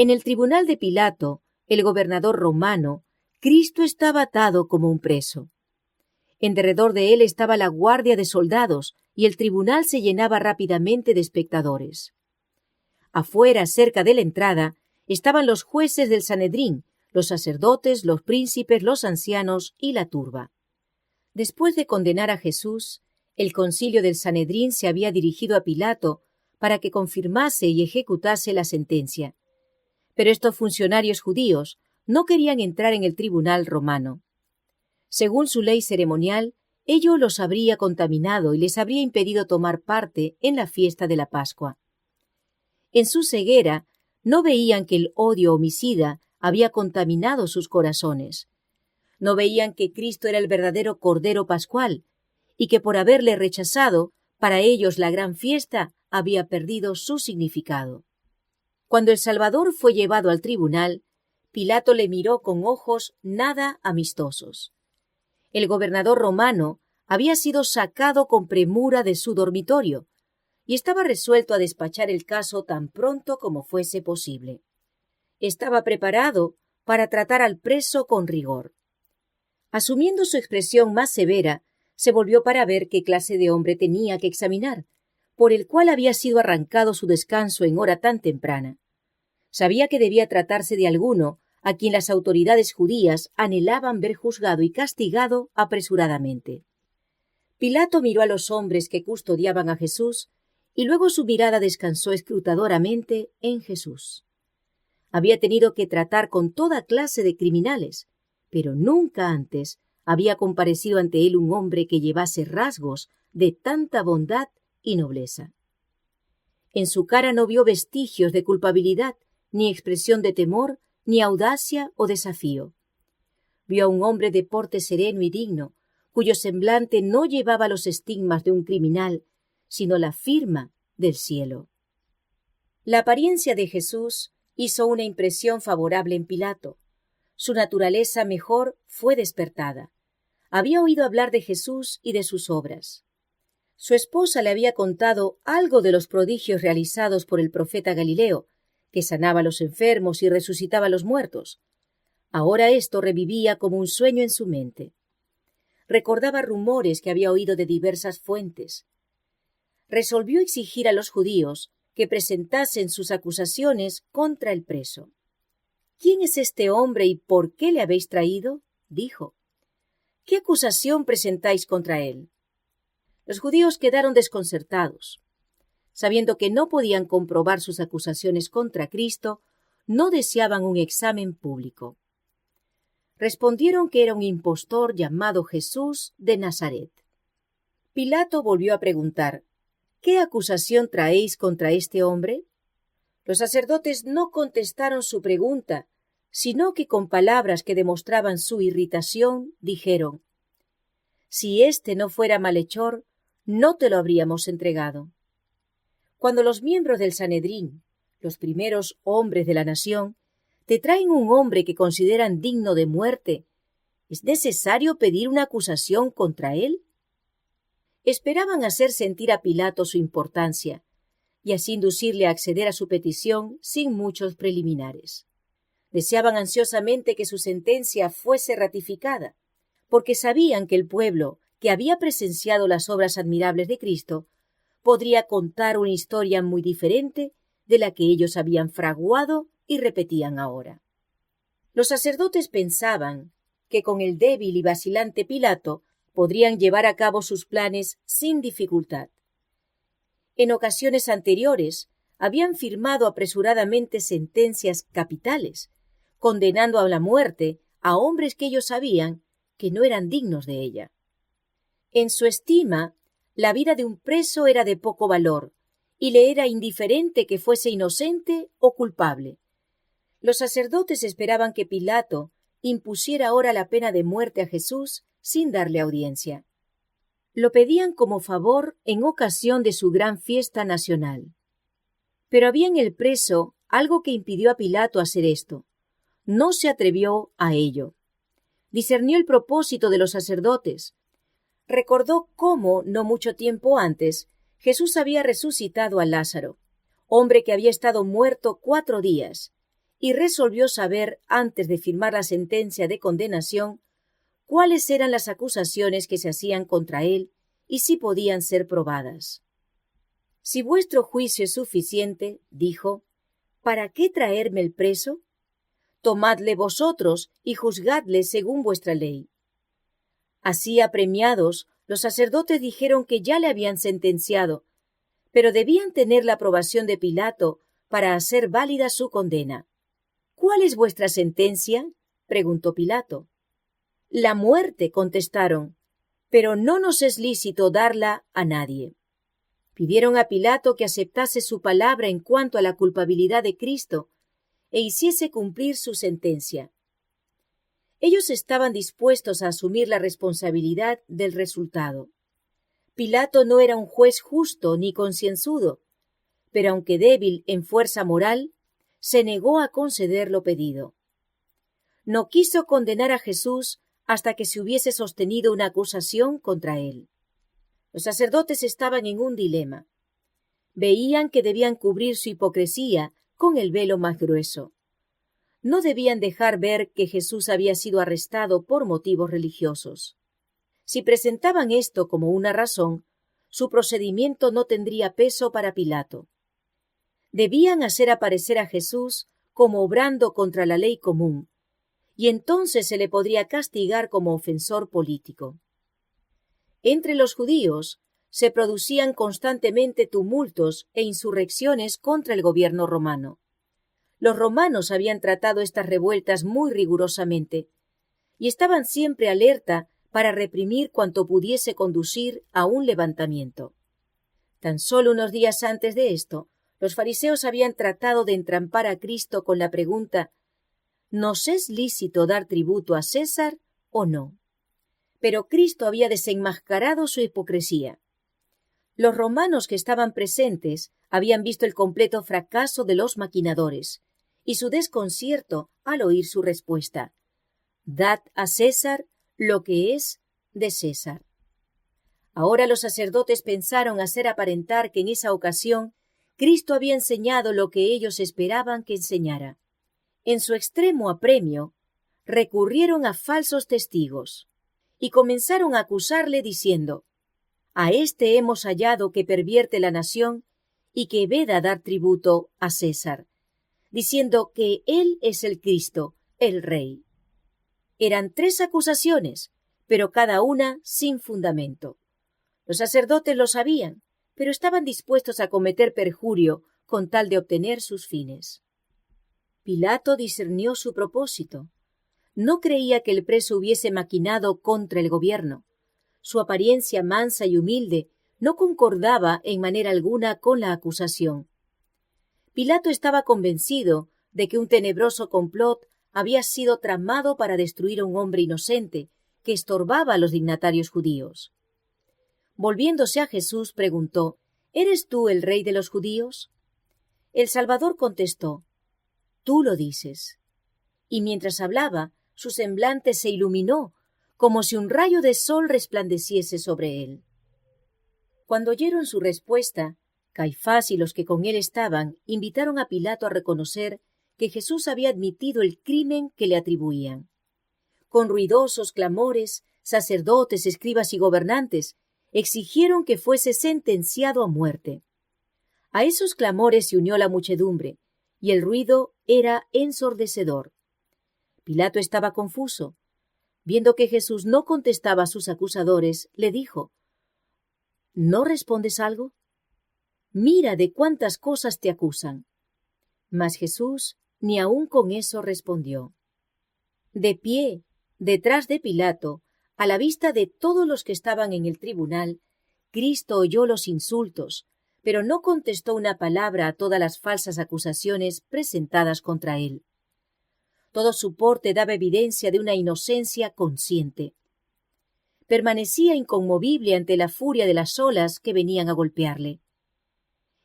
En el tribunal de Pilato, el gobernador romano, Cristo estaba atado como un preso. En derredor de él estaba la guardia de soldados y el tribunal se llenaba rápidamente de espectadores. Afuera, cerca de la entrada, estaban los jueces del Sanedrín, los sacerdotes, los príncipes, los ancianos y la turba. Después de condenar a Jesús, el concilio del Sanedrín se había dirigido a Pilato para que confirmase y ejecutase la sentencia. Pero estos funcionarios judíos no querían entrar en el tribunal romano. Según su ley ceremonial, ello los habría contaminado y les habría impedido tomar parte en la fiesta de la Pascua. En su ceguera, no veían que el odio homicida había contaminado sus corazones. No veían que Cristo era el verdadero Cordero Pascual y que por haberle rechazado, para ellos la gran fiesta había perdido su significado. Cuando el Salvador fue llevado al tribunal, Pilato le miró con ojos nada amistosos. El gobernador romano había sido sacado con premura de su dormitorio y estaba resuelto a despachar el caso tan pronto como fuese posible. Estaba preparado para tratar al preso con rigor. Asumiendo su expresión más severa, se volvió para ver qué clase de hombre tenía que examinar, por el cual había sido arrancado su descanso en hora tan temprana. Sabía que debía tratarse de alguno a quien las autoridades judías anhelaban ver juzgado y castigado apresuradamente. Pilato miró a los hombres que custodiaban a Jesús y luego su mirada descansó escrutadoramente en Jesús. Había tenido que tratar con toda clase de criminales, pero nunca antes había comparecido ante él un hombre que llevase rasgos de tanta bondad y nobleza. En su cara no vio vestigios de culpabilidad, ni expresión de temor, ni audacia o desafío. Vio a un hombre de porte sereno y digno, cuyo semblante no llevaba los estigmas de un criminal, sino la firma del cielo. La apariencia de Jesús hizo una impresión favorable en Pilato. Su naturaleza mejor fue despertada. Había oído hablar de Jesús y de sus obras. Su esposa le había contado algo de los prodigios realizados por el profeta Galileo, que sanaba a los enfermos y resucitaba a los muertos. Ahora esto revivía como un sueño en su mente. Recordaba rumores que había oído de diversas fuentes. Resolvió exigir a los judíos que presentasen sus acusaciones contra el preso. «¿Quién es este hombre y por qué le habéis traído?», dijo. «¿Qué acusación presentáis contra él?». Los judíos quedaron desconcertados. Sabiendo que no podían comprobar sus acusaciones contra Cristo, no deseaban un examen público. Respondieron que era un impostor llamado Jesús de Nazaret. Pilato volvió a preguntar: «¿Qué acusación traéis contra este hombre?». Los sacerdotes no contestaron su pregunta, sino que con palabras que demostraban su irritación, dijeron: «Si éste no fuera malhechor, no te lo habríamos entregado». Cuando los miembros del Sanedrín, los primeros hombres de la nación, te traen un hombre que consideran digno de muerte, ¿es necesario pedir una acusación contra él? Esperaban hacer sentir a Pilato su importancia, y así inducirle a acceder a su petición sin muchos preliminares. Deseaban ansiosamente que su sentencia fuese ratificada, porque sabían que el pueblo, que había presenciado las obras admirables de Cristo, podría contar una historia muy diferente de la que ellos habían fraguado y repetían ahora. Los sacerdotes pensaban que con el débil y vacilante Pilato podrían llevar a cabo sus planes sin dificultad. En ocasiones anteriores habían firmado apresuradamente sentencias capitales, condenando a la muerte a hombres que ellos sabían que no eran dignos de ella. En su estima, la vida de un preso era de poco valor, y le era indiferente que fuese inocente o culpable. Los sacerdotes esperaban que Pilato impusiera ahora la pena de muerte a Jesús sin darle audiencia. Lo pedían como favor en ocasión de su gran fiesta nacional. Pero había en el preso algo que impidió a Pilato hacer esto. No se atrevió a ello. Discernió el propósito de los sacerdotes. Recordó cómo, no mucho tiempo antes, Jesús había resucitado a Lázaro, hombre que había estado muerto 4 días, y resolvió saber, antes de firmar la sentencia de condenación, cuáles eran las acusaciones que se hacían contra él y si podían ser probadas. «Si vuestro juicio es suficiente», dijo, «¿para qué traerme el preso? Tomadle vosotros y juzgadle según vuestra ley». Así apremiados, los sacerdotes dijeron que ya le habían sentenciado, pero debían tener la aprobación de Pilato para hacer válida su condena. «¿Cuál es vuestra sentencia?», preguntó Pilato. «La muerte», contestaron, «pero no nos es lícito darla a nadie». Pidieron a Pilato que aceptase su palabra en cuanto a la culpabilidad de Cristo e hiciese cumplir su sentencia. Ellos estaban dispuestos a asumir la responsabilidad del resultado. Pilato no era un juez justo ni concienzudo, pero aunque débil en fuerza moral, se negó a conceder lo pedido. No quiso condenar a Jesús hasta que se hubiese sostenido una acusación contra él. Los sacerdotes estaban en un dilema. Veían que debían cubrir su hipocresía con el velo más grueso. No debían dejar ver que Jesús había sido arrestado por motivos religiosos. Si presentaban esto como una razón, su procedimiento no tendría peso para Pilato. Debían hacer aparecer a Jesús como obrando contra la ley común, y entonces se le podría castigar como ofensor político. Entre los judíos se producían constantemente tumultos e insurrecciones contra el gobierno romano. Los romanos habían tratado estas revueltas muy rigurosamente y estaban siempre alerta para reprimir cuanto pudiese conducir a un levantamiento. Tan solo unos días antes de esto, los fariseos habían tratado de entrampar a Cristo con la pregunta: ¿nos es lícito dar tributo a César o no? Pero Cristo había desenmascarado su hipocresía. Los romanos que estaban presentes habían visto el completo fracaso de los maquinadores y su desconcierto al oír su respuesta: «Dad a César lo que es de César». Ahora los sacerdotes pensaron hacer aparentar que en esa ocasión Cristo había enseñado lo que ellos esperaban que enseñara. En su extremo apremio, recurrieron a falsos testigos y comenzaron a acusarle diciendo: «A éste hemos hallado que pervierte la nación y que veda dar tributo a César, diciendo que él es el Cristo, el Rey». Eran 3 acusaciones, pero cada una sin fundamento. Los sacerdotes lo sabían, pero estaban dispuestos a cometer perjurio con tal de obtener sus fines. Pilato discernió su propósito. No creía que el preso hubiese maquinado contra el gobierno. Su apariencia mansa y humilde no concordaba en manera alguna con la acusación. Pilato estaba convencido de que un tenebroso complot había sido tramado para destruir a un hombre inocente que estorbaba a los dignatarios judíos. Volviéndose a Jesús, preguntó: «¿Eres tú el rey de los judíos?». El Salvador contestó: «Tú lo dices». Y mientras hablaba, su semblante se iluminó, como si un rayo de sol resplandeciese sobre él. Cuando oyeron su respuesta, Caifás y los que con él estaban invitaron a Pilato a reconocer que Jesús había admitido el crimen que le atribuían. Con ruidosos clamores, sacerdotes, escribas y gobernantes exigieron que fuese sentenciado a muerte. A esos clamores se unió la muchedumbre, y el ruido era ensordecedor. Pilato estaba confuso. Viendo que Jesús no contestaba a sus acusadores, le dijo: «¿No respondes algo? Mira de cuántas cosas te acusan». Mas Jesús ni aun con eso respondió. De pie, detrás de Pilato, a la vista de todos los que estaban en el tribunal, Cristo oyó los insultos, pero no contestó una palabra a todas las falsas acusaciones presentadas contra él. Todo su porte daba evidencia de una inocencia consciente. Permanecía inconmovible ante la furia de las olas que venían a golpearle.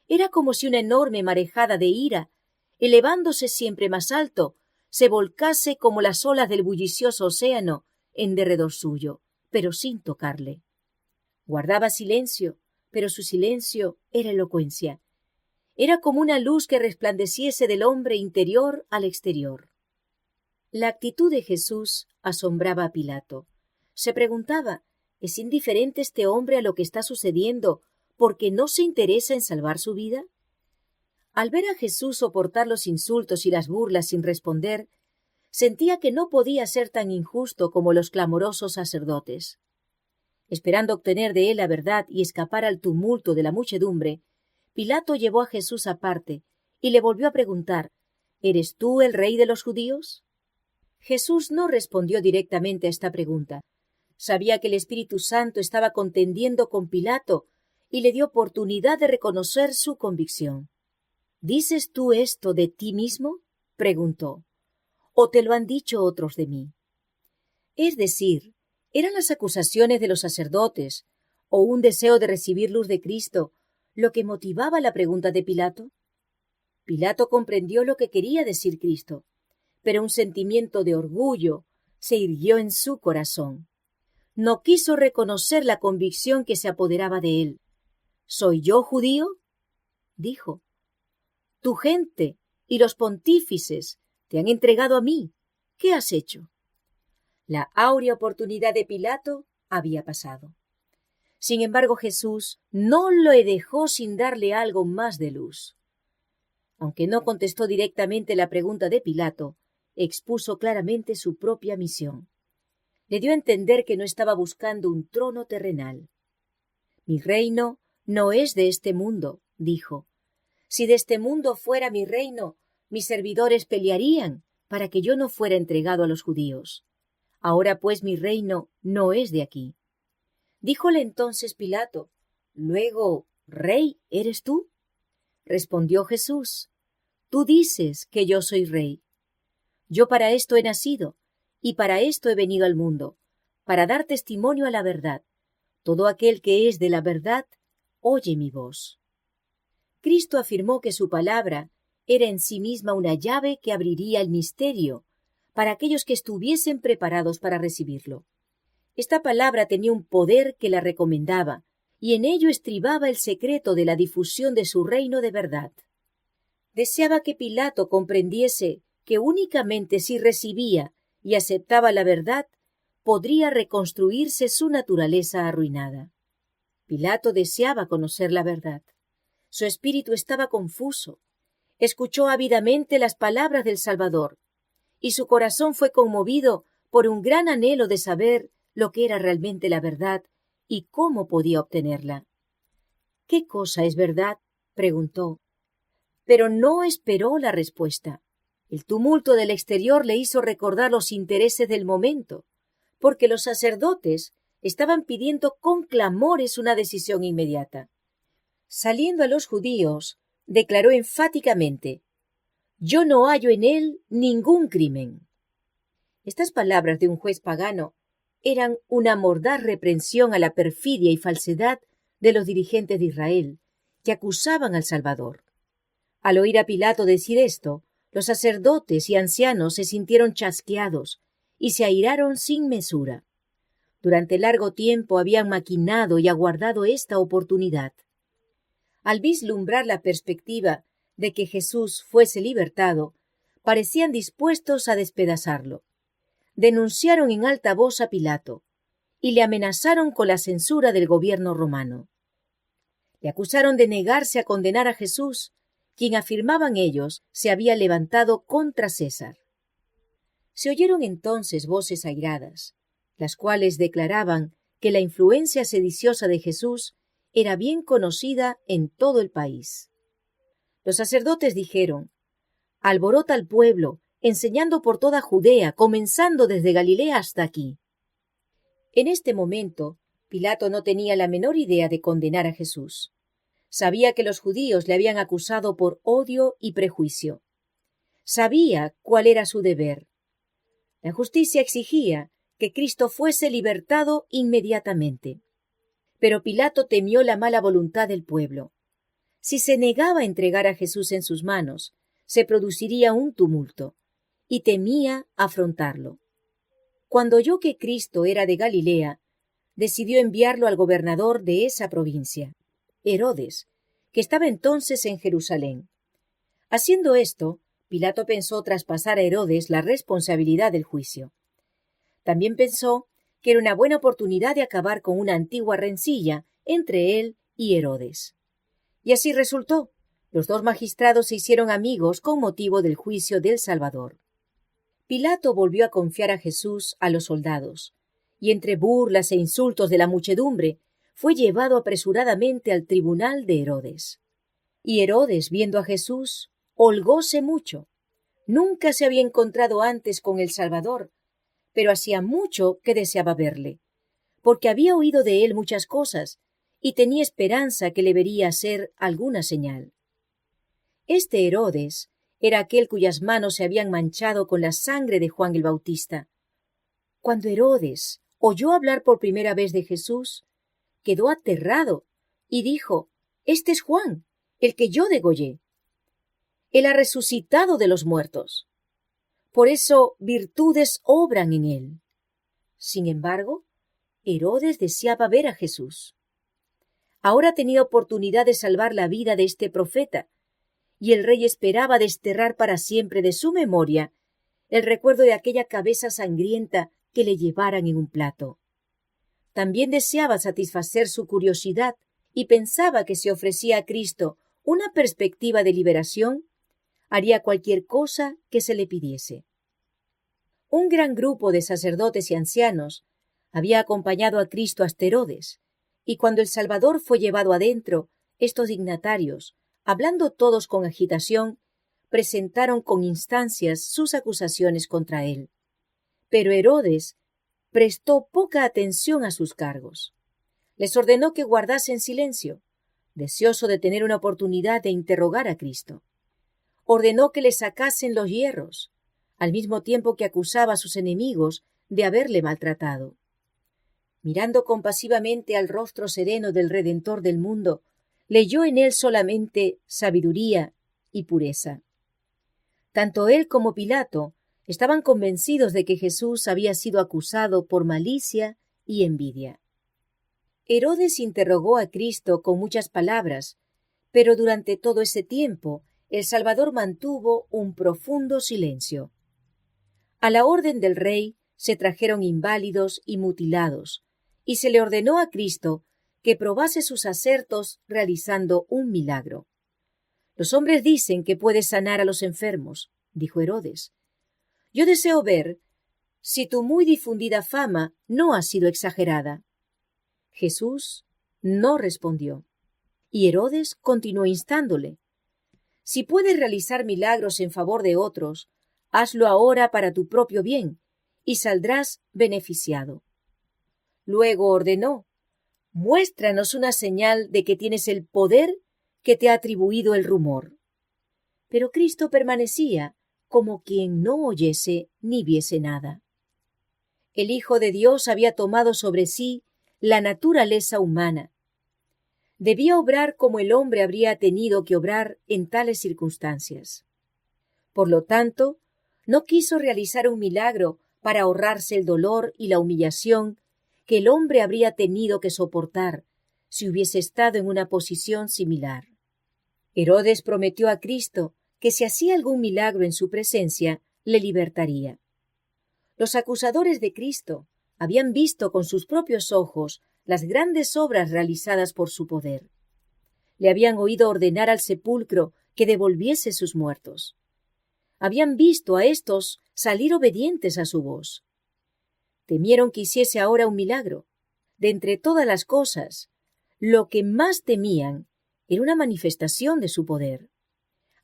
Era como si una enorme marejada de ira, elevándose siempre más alto, se volcase como las olas del bullicioso océano en derredor suyo, pero sin tocarle. Guardaba silencio, pero su silencio era elocuencia. Era como una luz que resplandeciese del hombre interior al exterior. La actitud de Jesús asombraba a Pilato. Se preguntaba, ¿es indiferente este hombre a lo que está sucediendo porque no se interesa en salvar su vida? Al ver a Jesús soportar los insultos y las burlas sin responder, sentía que no podía ser tan injusto como los clamorosos sacerdotes. Esperando obtener de él la verdad y escapar al tumulto de la muchedumbre, Pilato llevó a Jesús aparte y le volvió a preguntar, ¿eres tú el rey de los judíos? Jesús no respondió directamente a esta pregunta. Sabía que el Espíritu Santo estaba contendiendo con Pilato y le dio oportunidad de reconocer su convicción. ¿Dices tú esto de ti mismo?, preguntó. ¿O te lo han dicho otros de mí? Es decir, ¿eran las acusaciones de los sacerdotes o un deseo de recibir luz de Cristo lo que motivaba la pregunta de Pilato? Pilato comprendió lo que quería decir Cristo, pero un sentimiento de orgullo se irguió en su corazón. No quiso reconocer la convicción que se apoderaba de él. ¿Soy yo judío?, dijo. Tu gente y los pontífices te han entregado a mí. ¿Qué has hecho? La áurea oportunidad de Pilato había pasado. Sin embargo, Jesús no le dejó sin darle algo más de luz. Aunque no contestó directamente la pregunta de Pilato, expuso claramente su propia misión. Le dio a entender que no estaba buscando un trono terrenal. Mi reino no es de este mundo, dijo. Si de este mundo fuera mi reino, mis servidores pelearían para que yo no fuera entregado a los judíos. Ahora pues mi reino no es de aquí. Díjole entonces Pilato, luego, ¿rey eres tú? Respondió Jesús, tú dices que yo soy rey. Yo para esto he nacido, y para esto he venido al mundo, para dar testimonio a la verdad. Todo aquel que es de la verdad, oye mi voz. Cristo afirmó que su palabra era en sí misma una llave que abriría el misterio para aquellos que estuviesen preparados para recibirlo. Esta palabra tenía un poder que la recomendaba, y en ello estribaba el secreto de la difusión de su reino de verdad. Deseaba que Pilato comprendiese que únicamente si recibía y aceptaba la verdad, podría reconstruirse su naturaleza arruinada. Pilato deseaba conocer la verdad. Su espíritu estaba confuso. Escuchó ávidamente las palabras del Salvador, y su corazón fue conmovido por un gran anhelo de saber lo que era realmente la verdad y cómo podía obtenerla. ¿Qué cosa es verdad?, preguntó. Pero no esperó la respuesta. El tumulto del exterior le hizo recordar los intereses del momento, porque los sacerdotes estaban pidiendo con clamores una decisión inmediata. Saliendo a los judíos, declaró enfáticamente, «Yo no hallo en él ningún crimen». Estas palabras de un juez pagano eran una mordaz reprensión a la perfidia y falsedad de los dirigentes de Israel, que acusaban al Salvador. Al oír a Pilato decir esto, los sacerdotes y ancianos se sintieron chasqueados y se airaron sin mesura. Durante largo tiempo habían maquinado y aguardado esta oportunidad. Al vislumbrar la perspectiva de que Jesús fuese libertado, parecían dispuestos a despedazarlo. Denunciaron en alta voz a Pilato y le amenazaron con la censura del gobierno romano. Le acusaron de negarse a condenar a Jesús, quien afirmaban ellos se había levantado contra César. Se oyeron entonces voces airadas, las cuales declaraban que la influencia sediciosa de Jesús era bien conocida en todo el país. Los sacerdotes dijeron, «Alborota al pueblo, enseñando por toda Judea, comenzando desde Galilea hasta aquí». En este momento, Pilato no tenía la menor idea de condenar a Jesús. Sabía que los judíos le habían acusado por odio y prejuicio. Sabía cuál era su deber. La justicia exigía que Cristo fuese libertado inmediatamente. Pero Pilato temió la mala voluntad del pueblo. Si se negaba a entregar a Jesús en sus manos, se produciría un tumulto, y temía afrontarlo. Cuando oyó que Cristo era de Galilea, decidió enviarlo al gobernador de esa provincia, Herodes, que estaba entonces en Jerusalén. Haciendo esto, Pilato pensó traspasar a Herodes la responsabilidad del juicio. También pensó que era una buena oportunidad de acabar con una antigua rencilla entre él y Herodes. Y así resultó. Los dos magistrados se hicieron amigos con motivo del juicio del Salvador. Pilato volvió a confiar a Jesús a los soldados, y entre burlas e insultos de la muchedumbre, fue llevado apresuradamente al tribunal de Herodes. Y Herodes, viendo a Jesús, holgóse mucho. Nunca se había encontrado antes con el Salvador, pero hacía mucho que deseaba verle, porque había oído de él muchas cosas, y tenía esperanza que le vería hacer alguna señal. Este Herodes era aquel cuyas manos se habían manchado con la sangre de Juan el Bautista. Cuando Herodes oyó hablar por primera vez de Jesús, quedó aterrado y dijo: «Este es Juan, el que yo degollé. Él ha resucitado de los muertos. Por eso virtudes obran en él». Sin embargo, Herodes deseaba ver a Jesús. Ahora tenía oportunidad de salvar la vida de este profeta, y el rey esperaba desterrar para siempre de su memoria el recuerdo de aquella cabeza sangrienta que le llevaran en un plato. También deseaba satisfacer su curiosidad y pensaba que si ofrecía a Cristo una perspectiva de liberación, haría cualquier cosa que se le pidiese. Un gran grupo de sacerdotes y ancianos había acompañado a Cristo hasta Herodes, y cuando el Salvador fue llevado adentro, estos dignatarios, hablando todos con agitación, presentaron con instancias sus acusaciones contra él. Pero Herodes prestó poca atención a sus cargos. Les ordenó que guardasen silencio, deseoso de tener una oportunidad de interrogar a Cristo. Ordenó que le sacasen los hierros, al mismo tiempo que acusaba a sus enemigos de haberle maltratado. Mirando compasivamente al rostro sereno del Redentor del mundo, leyó en él solamente sabiduría y pureza. Tanto él como Pilato estaban convencidos de que Jesús había sido acusado por malicia y envidia. Herodes interrogó a Cristo con muchas palabras, pero durante todo ese tiempo el Salvador mantuvo un profundo silencio. A la orden del rey se trajeron inválidos y mutilados, y se le ordenó a Cristo que probase sus acertos realizando un milagro. «Los hombres dicen que puedes sanar a los enfermos», dijo Herodes. «Yo deseo ver si tu muy difundida fama no ha sido exagerada». Jesús no respondió, y Herodes continuó instándole: «Si puedes realizar milagros en favor de otros, hazlo ahora para tu propio bien, y saldrás beneficiado». Luego ordenó: «Muéstranos una señal de que tienes el poder que te ha atribuido el rumor». Pero Cristo permanecía como quien no oyese ni viese nada. El Hijo de Dios había tomado sobre sí la naturaleza humana. Debía obrar como el hombre habría tenido que obrar en tales circunstancias. Por lo tanto, no quiso realizar un milagro para ahorrarse el dolor y la humillación que el hombre habría tenido que soportar si hubiese estado en una posición similar. Herodes prometió a Cristo que si hacía algún milagro en su presencia, le libertaría. Los acusadores de Cristo habían visto con sus propios ojos las grandes obras realizadas por su poder. Le habían oído ordenar al sepulcro que devolviese sus muertos. Habían visto a éstos salir obedientes a su voz. Temieron que hiciese ahora un milagro. De entre todas las cosas, lo que más temían era una manifestación de su poder.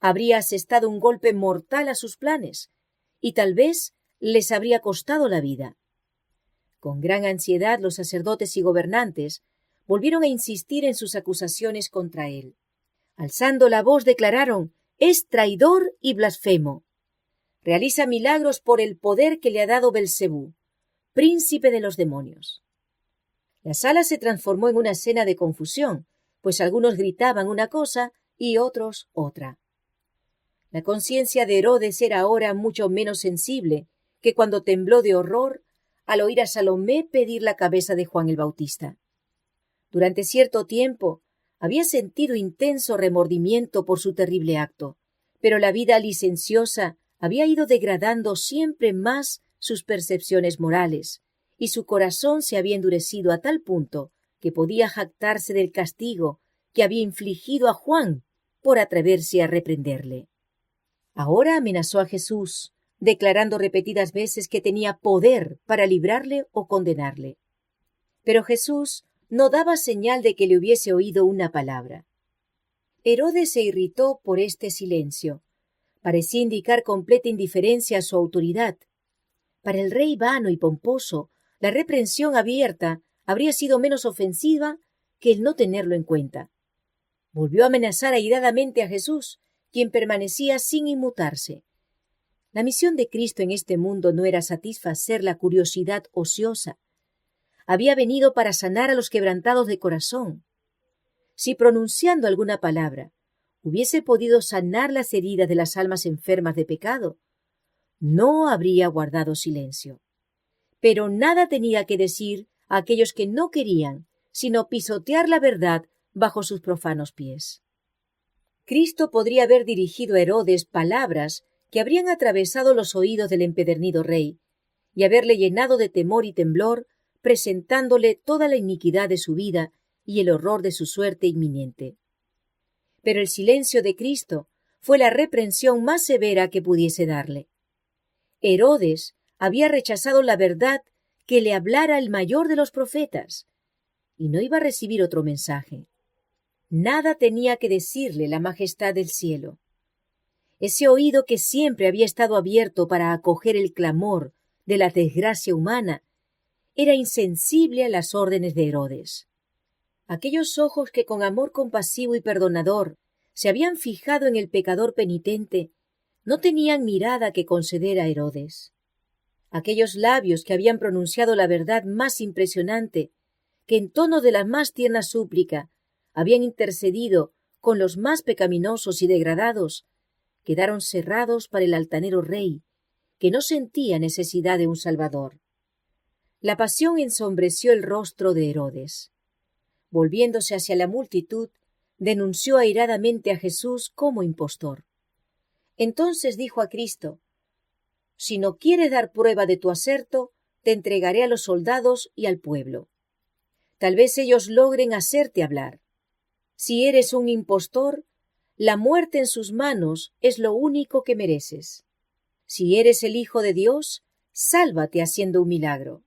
Habría asestado un golpe mortal a sus planes, y tal vez les habría costado la vida. Con gran ansiedad los sacerdotes y gobernantes volvieron a insistir en sus acusaciones contra él. Alzando la voz declararon: «Es traidor y blasfemo. Realiza milagros por el poder que le ha dado Belcebú, príncipe de los demonios». La sala se transformó en una escena de confusión, pues algunos gritaban una cosa y otros otra. La conciencia de Herodes era ahora mucho menos sensible que cuando tembló de horror al oír a Salomé pedir la cabeza de Juan el Bautista. Durante cierto tiempo Había sentido intenso remordimiento por su terrible acto, pero la vida licenciosa había ido degradando siempre más sus percepciones morales, y su corazón se había endurecido a tal punto que podía jactarse del castigo que había infligido a Juan por atreverse a reprenderle. Ahora amenazó a Jesús, declarando repetidas veces que tenía poder para librarle o condenarle. Pero Jesús no daba señal de que le hubiese oído una palabra. Herodes se irritó por este silencio. Parecía indicar completa indiferencia a su autoridad. Para el rey vano y pomposo, la reprensión abierta habría sido menos ofensiva que el no tenerlo en cuenta. Volvió a amenazar airadamente a Jesús, quien permanecía sin inmutarse. La misión de Cristo en este mundo no era satisfacer la curiosidad ociosa. Había venido para sanar a los quebrantados de corazón. Si pronunciando alguna palabra hubiese podido sanar las heridas de las almas enfermas de pecado, no habría guardado silencio. Pero nada tenía que decir a aquellos que no querían, sino pisotear la verdad bajo sus profanos pies. Cristo podría haber dirigido a Herodes palabras que habrían atravesado los oídos del empedernido rey y haberle llenado de temor y temblor, presentándole toda la iniquidad de su vida y el horror de su suerte inminente. Pero el silencio de Cristo fue la reprensión más severa que pudiese darle. Herodes había rechazado la verdad que le hablara el mayor de los profetas, y no iba a recibir otro mensaje. Nada tenía que decirle la majestad del cielo. Ese oído que siempre había estado abierto para acoger el clamor de la desgracia humana era insensible a las órdenes de Herodes. Aquellos ojos que con amor compasivo y perdonador se habían fijado en el pecador penitente no tenían mirada que conceder a Herodes. Aquellos labios que habían pronunciado la verdad más impresionante, que en tono de la más tierna súplica habían intercedido con los más pecaminosos y degradados, quedaron cerrados para el altanero rey, que no sentía necesidad de un salvador. La pasión ensombreció el rostro de Herodes. Volviéndose hacia la multitud, denunció airadamente a Jesús como impostor. Entonces dijo a Cristo: «Si no quieres dar prueba de tu aserto, te entregaré a los soldados y al pueblo. Tal vez ellos logren hacerte hablar. Si eres un impostor, la muerte en sus manos es lo único que mereces. Si eres el Hijo de Dios, sálvate haciendo un milagro».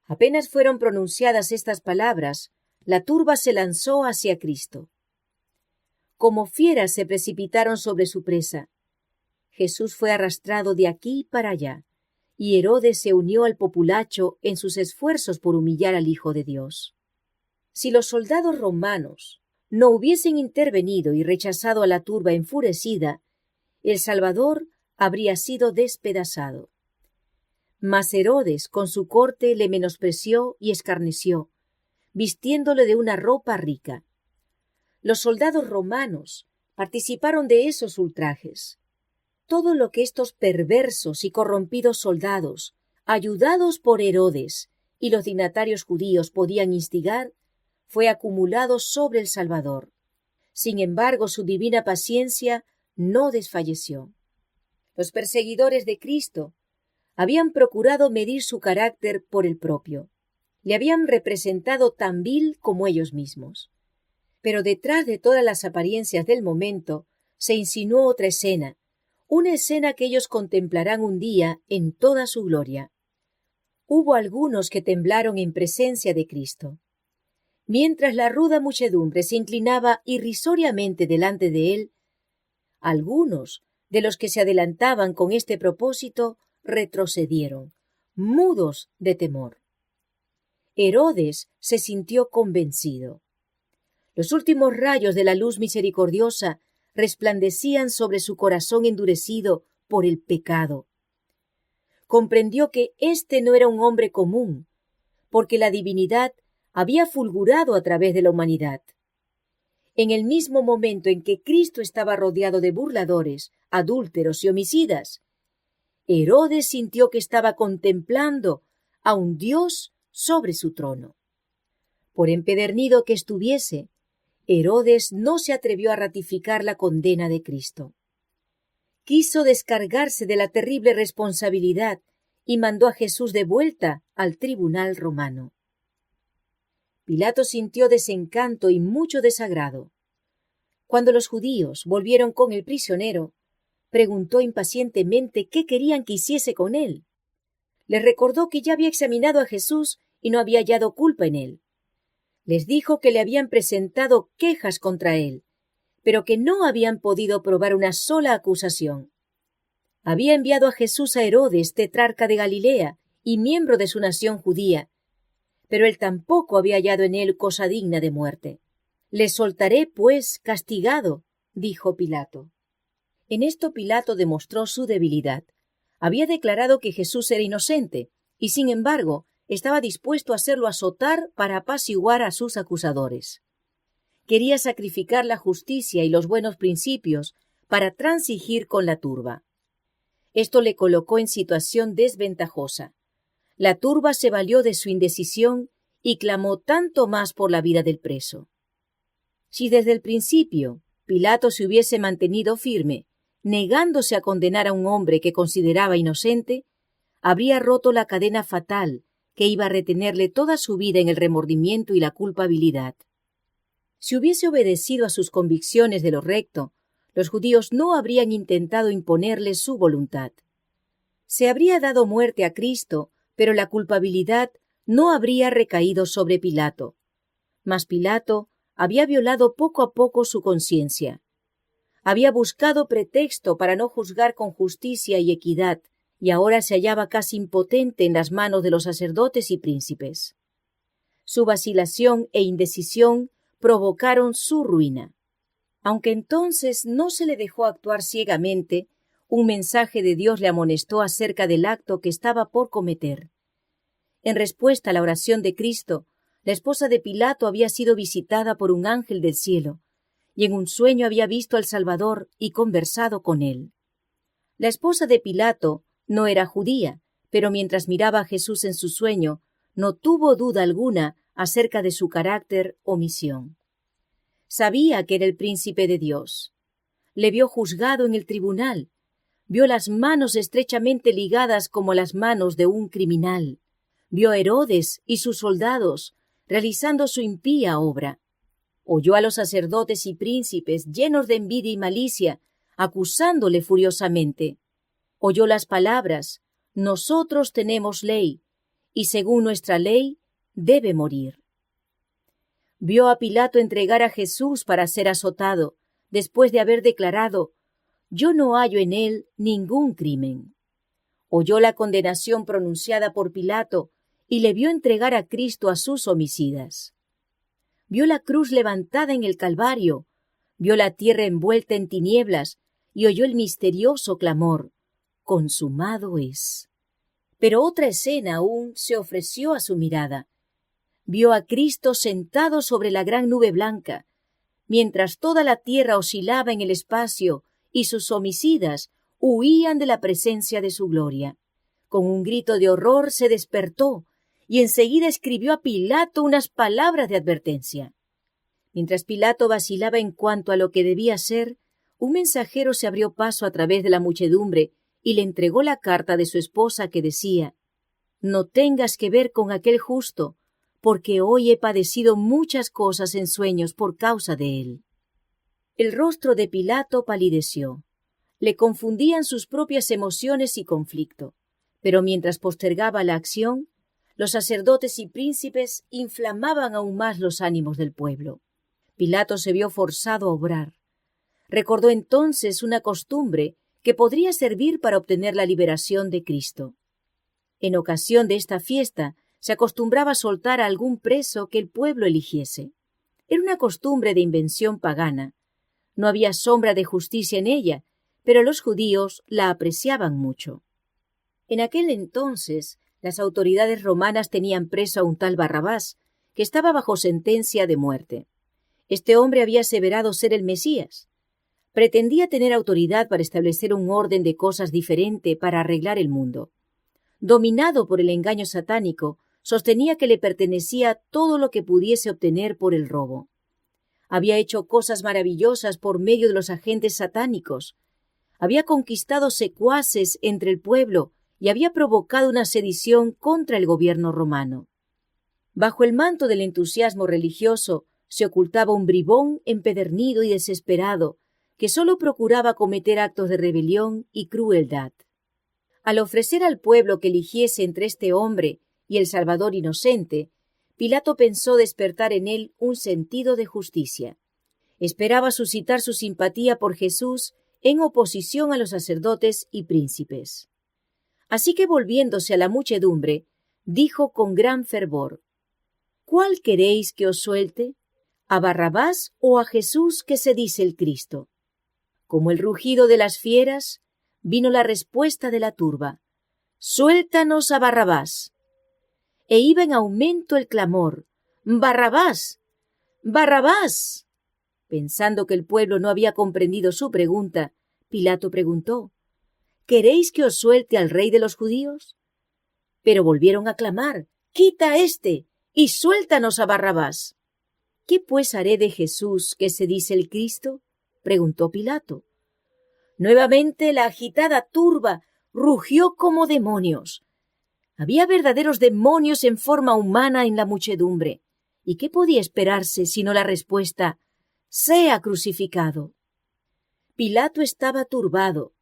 Apenas fueron pronunciadas estas palabras, la turba se lanzó hacia Cristo. Como fieras se precipitaron sobre su presa. Jesús fue arrastrado de aquí para allá, y Herodes se unió al populacho en sus esfuerzos por humillar al Hijo de Dios. Si los soldados romanos no hubiesen intervenido y rechazado a la turba enfurecida, el Salvador habría sido despedazado. Mas Herodes con su corte le menospreció y escarneció, vistiéndole de una ropa rica. Los soldados romanos participaron de esos ultrajes. Todo lo que estos perversos y corrompidos soldados, ayudados por Herodes y los dignatarios judíos, podían instigar, fue acumulado sobre el Salvador. Sin embargo, su divina paciencia no desfalleció. Los perseguidores de Cristo habían procurado medir su carácter por el propio. Le habían representado tan vil como ellos mismos. Pero detrás de todas las apariencias del momento se insinuó otra escena, una escena que ellos contemplarán un día en toda su gloria. Hubo algunos que temblaron en presencia de Cristo. Mientras la ruda muchedumbre se inclinaba irrisoriamente delante de él, algunos de los que se adelantaban con este propósito retrocedieron, mudos de temor. Herodes se sintió convencido. Los últimos rayos de la luz misericordiosa resplandecían sobre su corazón endurecido por el pecado. Comprendió que éste no era un hombre común, porque la divinidad había fulgurado a través de la humanidad. En el mismo momento en que Cristo estaba rodeado de burladores, adúlteros y homicidas, Herodes sintió que estaba contemplando a un Dios sobre su trono. Por empedernido que estuviese, Herodes no se atrevió a ratificar la condena de Cristo. Quiso descargarse de la terrible responsabilidad y mandó a Jesús de vuelta al tribunal romano. Pilato sintió desencanto y mucho desagrado. Cuando los judíos volvieron con el prisionero, preguntó impacientemente qué querían que hiciese con él. Les recordó que ya había examinado a Jesús y no había hallado culpa en él. Les dijo que le habían presentado quejas contra él, pero que no habían podido probar una sola acusación. Había enviado a Jesús a Herodes, tetrarca de Galilea y miembro de su nación judía, pero él tampoco había hallado en él cosa digna de muerte. «Le soltaré, pues, castigado», dijo Pilato. En esto Pilato demostró su debilidad. Había declarado que Jesús era inocente, y sin embargo estaba dispuesto a hacerlo azotar para apaciguar a sus acusadores. Quería sacrificar la justicia y los buenos principios para transigir con la turba. Esto le colocó en situación desventajosa. La turba se valió de su indecisión y clamó tanto más por la vida del preso. Si desde el principio Pilato se hubiese mantenido firme, negándose a condenar a un hombre que consideraba inocente, habría roto la cadena fatal que iba a retenerle toda su vida en el remordimiento y la culpabilidad. Si hubiese obedecido a sus convicciones de lo recto, los judíos no habrían intentado imponerle su voluntad. Se habría dado muerte a Cristo, pero la culpabilidad no habría recaído sobre Pilato. Mas Pilato había violado poco a poco su conciencia. Había buscado pretexto para no juzgar con justicia y equidad, y ahora se hallaba casi impotente en las manos de los sacerdotes y príncipes. Su vacilación e indecisión provocaron su ruina. Aunque entonces no se le dejó actuar ciegamente, un mensaje de Dios le amonestó acerca del acto que estaba por cometer. En respuesta a la oración de Cristo, la esposa de Pilato había sido visitada por un ángel del cielo, y en un sueño había visto al Salvador y conversado con él. La esposa de Pilato no era judía, pero mientras miraba a Jesús en su sueño, no tuvo duda alguna acerca de su carácter o misión. Sabía que era el príncipe de Dios. Le vio juzgado en el tribunal, vio las manos estrechamente ligadas como las manos de un criminal, vio a Herodes y sus soldados realizando su impía obra. Oyó a los sacerdotes y príncipes llenos de envidia y malicia, acusándole furiosamente. Oyó las palabras: «Nosotros tenemos ley, y según nuestra ley debe morir». Vio a Pilato entregar a Jesús para ser azotado, después de haber declarado: «Yo no hallo en él ningún crimen». Oyó la condenación pronunciada por Pilato y le vio entregar a Cristo a sus homicidas. Vio la cruz levantada en el Calvario, vio la tierra envuelta en tinieblas y oyó el misterioso clamor: «Consumado es». Pero otra escena aún se ofreció a su mirada. Vio a Cristo sentado sobre la gran nube blanca, mientras toda la tierra oscilaba en el espacio y sus homicidas huían de la presencia de su gloria. Con un grito de horror se despertó y enseguida escribió a Pilato unas palabras de advertencia. Mientras Pilato vacilaba en cuanto a lo que debía ser, un mensajero se abrió paso a través de la muchedumbre y le entregó la carta de su esposa que decía: «No tengas que ver con aquel justo, porque hoy he padecido muchas cosas en sueños por causa de él». El rostro de Pilato palideció. Le confundían sus propias emociones y conflicto, pero mientras postergaba la acción, los sacerdotes y príncipes inflamaban aún más los ánimos del pueblo. Pilato se vio forzado a obrar. Recordó entonces una costumbre que podría servir para obtener la liberación de Cristo. En ocasión de esta fiesta se acostumbraba a soltar a algún preso que el pueblo eligiese. Era una costumbre de invención pagana. No había sombra de justicia en ella, pero los judíos la apreciaban mucho. En aquel entonces, las autoridades romanas tenían preso a un tal Barrabás, que estaba bajo sentencia de muerte. Este hombre había aseverado ser el Mesías. Pretendía tener autoridad para establecer un orden de cosas diferente para arreglar el mundo. Dominado por el engaño satánico, sostenía que le pertenecía todo lo que pudiese obtener por el robo. Había hecho cosas maravillosas por medio de los agentes satánicos. Había conquistado secuaces entre el pueblo y había provocado una sedición contra el gobierno romano. Bajo el manto del entusiasmo religioso se ocultaba un bribón empedernido y desesperado que solo procuraba cometer actos de rebelión y crueldad. Al ofrecer al pueblo que eligiese entre este hombre y el Salvador inocente, Pilato pensó despertar en él un sentido de justicia. Esperaba suscitar su simpatía por Jesús en oposición a los sacerdotes y príncipes. Así que volviéndose a la muchedumbre, dijo con gran fervor: ¿Cuál queréis que os suelte? ¿A Barrabás o a Jesús que se dice el Cristo? Como el rugido de las fieras, vino la respuesta de la turba: ¡Suéltanos a Barrabás! E iba en aumento el clamor: ¡Barrabás! ¡Barrabás! Pensando que el pueblo no había comprendido su pregunta, Pilato preguntó: ¿Queréis que os suelte al rey de los judíos? Pero volvieron a clamar: ¡Quita a éste y suéltanos a Barrabás! ¿Qué pues haré de Jesús que se dice el Cristo? Preguntó Pilato. Nuevamente la agitada turba rugió como demonios. Había verdaderos demonios en forma humana en la muchedumbre. ¿Y qué podía esperarse sino la respuesta: «Sea crucificado»? Pilato estaba turbado.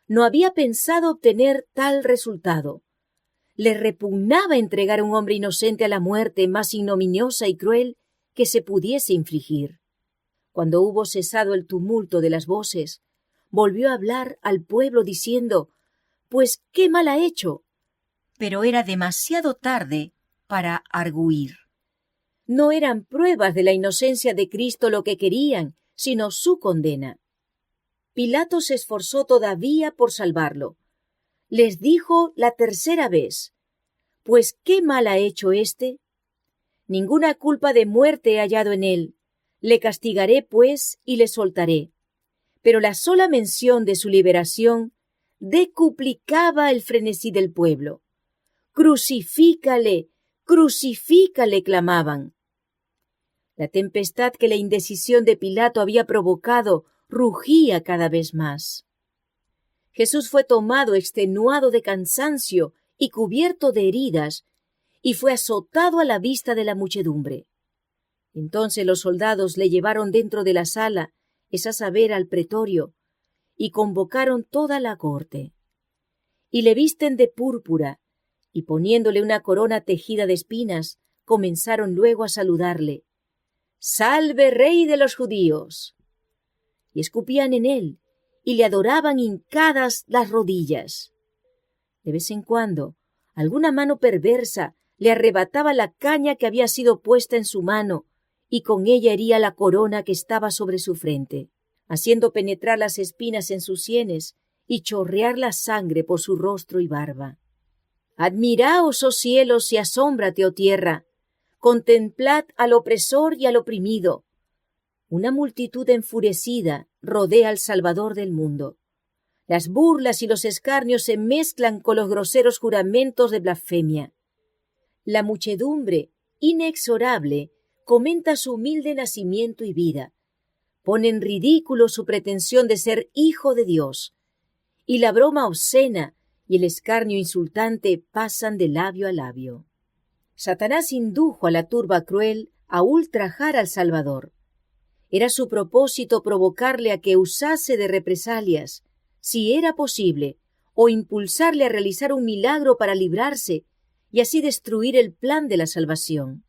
No había pensado obtener tal resultado. Le repugnaba entregar a un hombre inocente a la muerte más ignominiosa y cruel que se pudiese infligir. Cuando hubo cesado el tumulto de las voces, volvió a hablar al pueblo diciendo: «Pues qué mal ha hecho». Pero era demasiado tarde para argüir. No eran pruebas de la inocencia de Cristo lo que querían, sino su condena. Pilato se esforzó todavía por salvarlo. Les dijo la tercera vez: «Pues qué mal ha hecho éste. Ninguna culpa de muerte he hallado en él. Le castigaré, pues, y le soltaré». Pero la sola mención de su liberación decuplicaba el frenesí del pueblo. «¡Crucifícale! ¡Crucifícale!», clamaban. La tempestad que la indecisión de Pilato había provocado rugía cada vez más. Jesús fue tomado extenuado de cansancio y cubierto de heridas, y fue azotado a la vista de la muchedumbre. Entonces los soldados le llevaron dentro de la sala, es a saber, al pretorio, y convocaron toda la corte. Y le visten de púrpura, y poniéndole una corona tejida de espinas, comenzaron luego a saludarle: «¡Salve, Rey de los judíos!». Y escupían en él, y le adoraban hincadas las rodillas. De vez en cuando, alguna mano perversa le arrebataba la caña que había sido puesta en su mano, y con ella hería la corona que estaba sobre su frente, haciendo penetrar las espinas en sus sienes y chorrear la sangre por su rostro y barba. «Admiraos, oh cielos, y asómbrate, oh tierra. Contemplad al opresor y al oprimido». Una multitud enfurecida rodea al Salvador del mundo. Las burlas y los escarnios se mezclan con los groseros juramentos de blasfemia. La muchedumbre, inexorable, comenta su humilde nacimiento y vida. Pone en ridículo su pretensión de ser hijo de Dios. Y la broma obscena y el escarnio insultante pasan de labio a labio. Satanás indujo a la turba cruel a ultrajar al Salvador. Era su propósito provocarle a que usase de represalias, si era posible, o impulsarle a realizar un milagro para librarse y así destruir el plan de la salvación.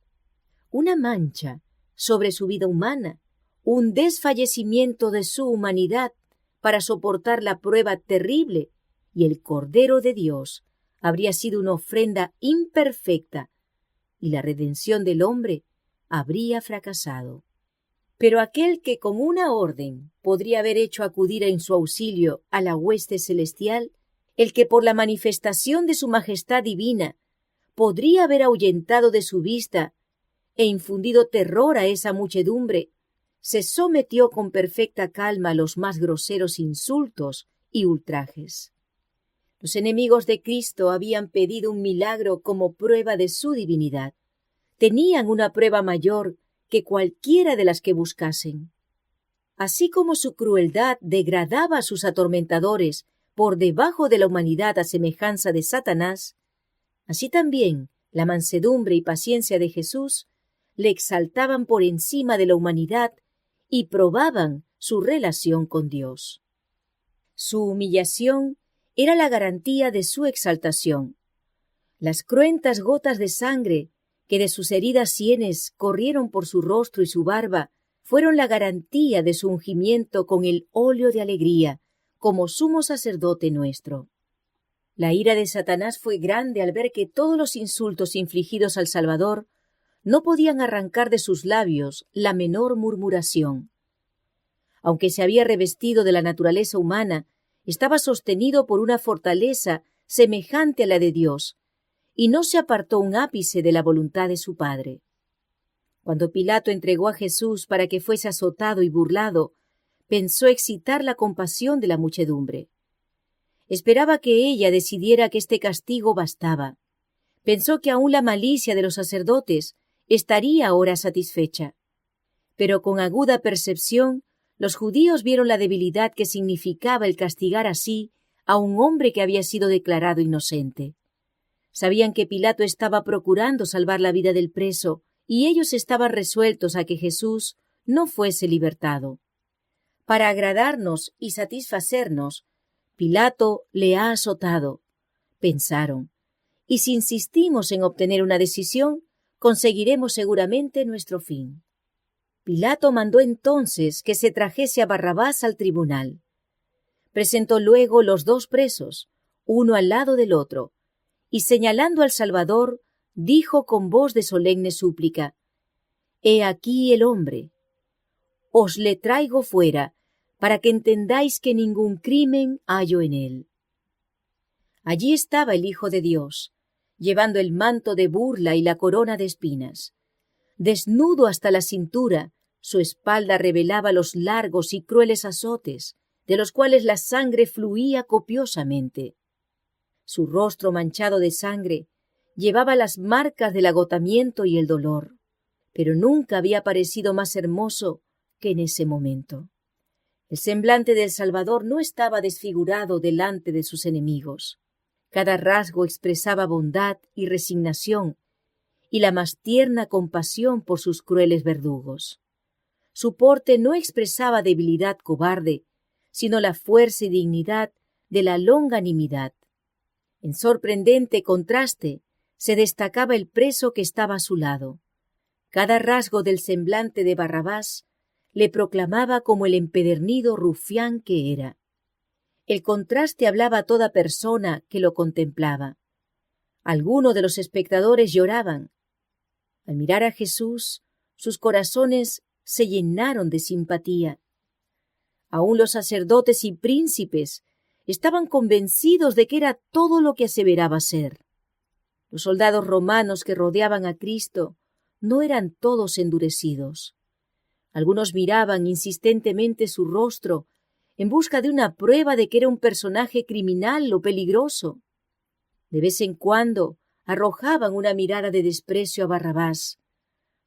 Una mancha sobre su vida humana, un desfallecimiento de su humanidad para soportar la prueba terrible, y el Cordero de Dios habría sido una ofrenda imperfecta, y la redención del hombre habría fracasado. Pero aquel que con una orden podría haber hecho acudir en su auxilio a la hueste celestial, el que por la manifestación de su majestad divina podría haber ahuyentado de su vista e infundido terror a esa muchedumbre, se sometió con perfecta calma a los más groseros insultos y ultrajes. Los enemigos de Cristo habían pedido un milagro como prueba de su divinidad. Tenían una prueba mayor que cualquiera de las que buscasen. Así como su crueldad degradaba a sus atormentadores por debajo de la humanidad a semejanza de Satanás, así también la mansedumbre y paciencia de Jesús le exaltaban por encima de la humanidad y probaban su relación con Dios. Su humillación era la garantía de su exaltación. Las cruentas gotas de sangre que de sus heridas sienes corrieron por su rostro y su barba fueron la garantía de su ungimiento con el óleo de alegría, como sumo sacerdote nuestro. La ira de Satanás fue grande al ver que todos los insultos infligidos al Salvador no podían arrancar de sus labios la menor murmuración. Aunque se había revestido de la naturaleza humana, estaba sostenido por una fortaleza semejante a la de Dios, y no se apartó un ápice de la voluntad de su Padre. Cuando Pilato entregó a Jesús para que fuese azotado y burlado, pensó excitar la compasión de la muchedumbre. Esperaba que ella decidiera que este castigo bastaba. Pensó que aún la malicia de los sacerdotes estaría ahora satisfecha. Pero con aguda percepción, los judíos vieron la debilidad que significaba el castigar así a un hombre que había sido declarado inocente. Sabían que Pilato estaba procurando salvar la vida del preso, y ellos estaban resueltos a que Jesús no fuese libertado. Para agradarnos y satisfacernos, Pilato le ha azotado, pensaron, y si insistimos en obtener una decisión, conseguiremos seguramente nuestro fin. Pilato mandó entonces que se trajese a Barrabás al tribunal. Presentó luego los dos presos, uno al lado del otro, y señalando al Salvador, dijo con voz de solemne súplica: «He aquí el hombre. Os le traigo fuera, para que entendáis que ningún crimen hallo en él». Allí estaba el Hijo de Dios, llevando el manto de burla y la corona de espinas. Desnudo hasta la cintura, su espalda revelaba los largos y crueles azotes, de los cuales la sangre fluía copiosamente. Su rostro manchado de sangre llevaba las marcas del agotamiento y el dolor, pero nunca había parecido más hermoso que en ese momento. El semblante del Salvador no estaba desfigurado delante de sus enemigos. Cada rasgo expresaba bondad y resignación, y la más tierna compasión por sus crueles verdugos. Su porte no expresaba debilidad cobarde, sino la fuerza y dignidad de la longanimidad. En sorprendente contraste se destacaba el preso que estaba a su lado. Cada rasgo del semblante de Barrabás le proclamaba como el empedernido rufián que era. El contraste hablaba a toda persona que lo contemplaba. Algunos de los espectadores lloraban. Al mirar a Jesús, sus corazones se llenaron de simpatía. Aún los sacerdotes y príncipes estaban convencidos de que era todo lo que aseveraba ser. Los soldados romanos que rodeaban a Cristo no eran todos endurecidos. Algunos miraban insistentemente su rostro en busca de una prueba de que era un personaje criminal o peligroso. De vez en cuando arrojaban una mirada de desprecio a Barrabás.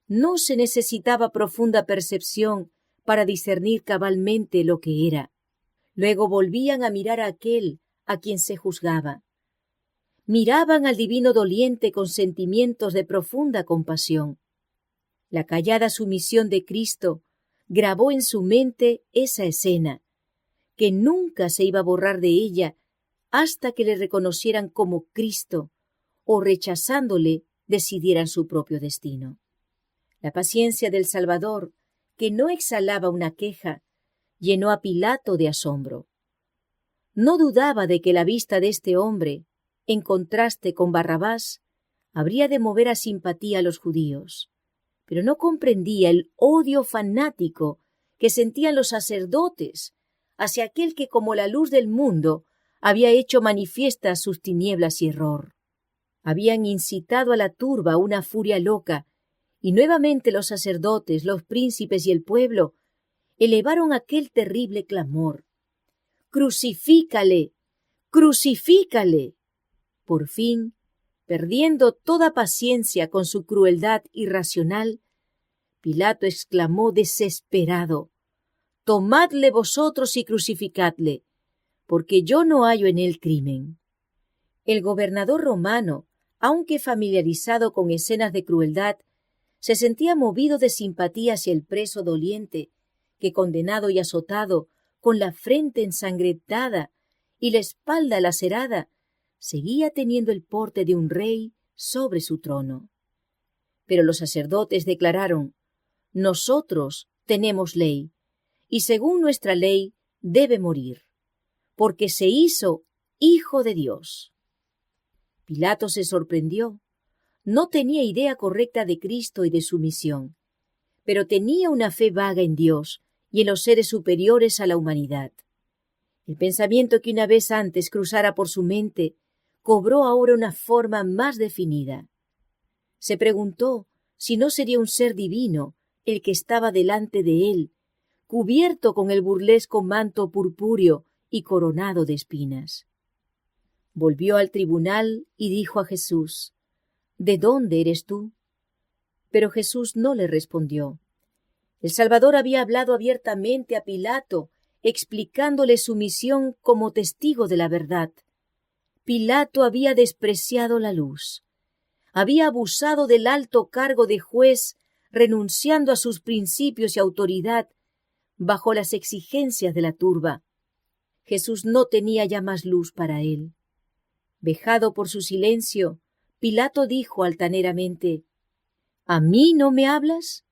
No se necesitaba profunda percepción para discernir cabalmente lo que era. Luego volvían a mirar a aquel a quien se juzgaba. Miraban al divino doliente con sentimientos de profunda compasión. La callada sumisión de Cristo grabó en su mente esa escena, que nunca se iba a borrar de ella hasta que le reconocieran como Cristo o, rechazándole, decidieran su propio destino. La paciencia del Salvador, que no exhalaba una queja, llenó a Pilato de asombro. No dudaba de que la vista de este hombre, en contraste con Barrabás, habría de mover a simpatía a los judíos, pero no comprendía el odio fanático que sentían los sacerdotes hacia aquel que, como la luz del mundo, había hecho manifiestas sus tinieblas y error. Habían incitado a la turba una furia loca, y nuevamente los sacerdotes, los príncipes y el pueblo elevaron aquel terrible clamor: «¡Crucifícale! ¡Crucifícale!». Por fin, perdiendo toda paciencia con su crueldad irracional, Pilato exclamó desesperado: «Tomadle vosotros y crucificadle, porque yo no hallo en él crimen». El gobernador romano, aunque familiarizado con escenas de crueldad, se sentía movido de simpatía hacia el preso doliente, que, condenado y azotado, con la frente ensangrentada y la espalda lacerada, seguía teniendo el porte de un rey sobre su trono. Pero los sacerdotes declararon: «Nosotros tenemos ley, y según nuestra ley debe morir, porque se hizo Hijo de Dios». Pilato se sorprendió. No tenía idea correcta de Cristo y de su misión, pero tenía una fe vaga en Dios y en los seres superiores a la humanidad. El pensamiento que una vez antes cruzara por su mente cobró ahora una forma más definida. Se preguntó si no sería un ser divino el que estaba delante de él, cubierto con el burlesco manto purpúreo y coronado de espinas. Volvió al tribunal y dijo a Jesús: «¿De dónde eres tú?». Pero Jesús no le respondió. El Salvador había hablado abiertamente a Pilato, explicándole su misión como testigo de la verdad. Pilato había despreciado la luz. Había abusado del alto cargo de juez, renunciando a sus principios y autoridad bajo las exigencias de la turba. Jesús no tenía ya más luz para él. Vejado por su silencio, Pilato dijo altaneramente: «¿A mí no me hablas?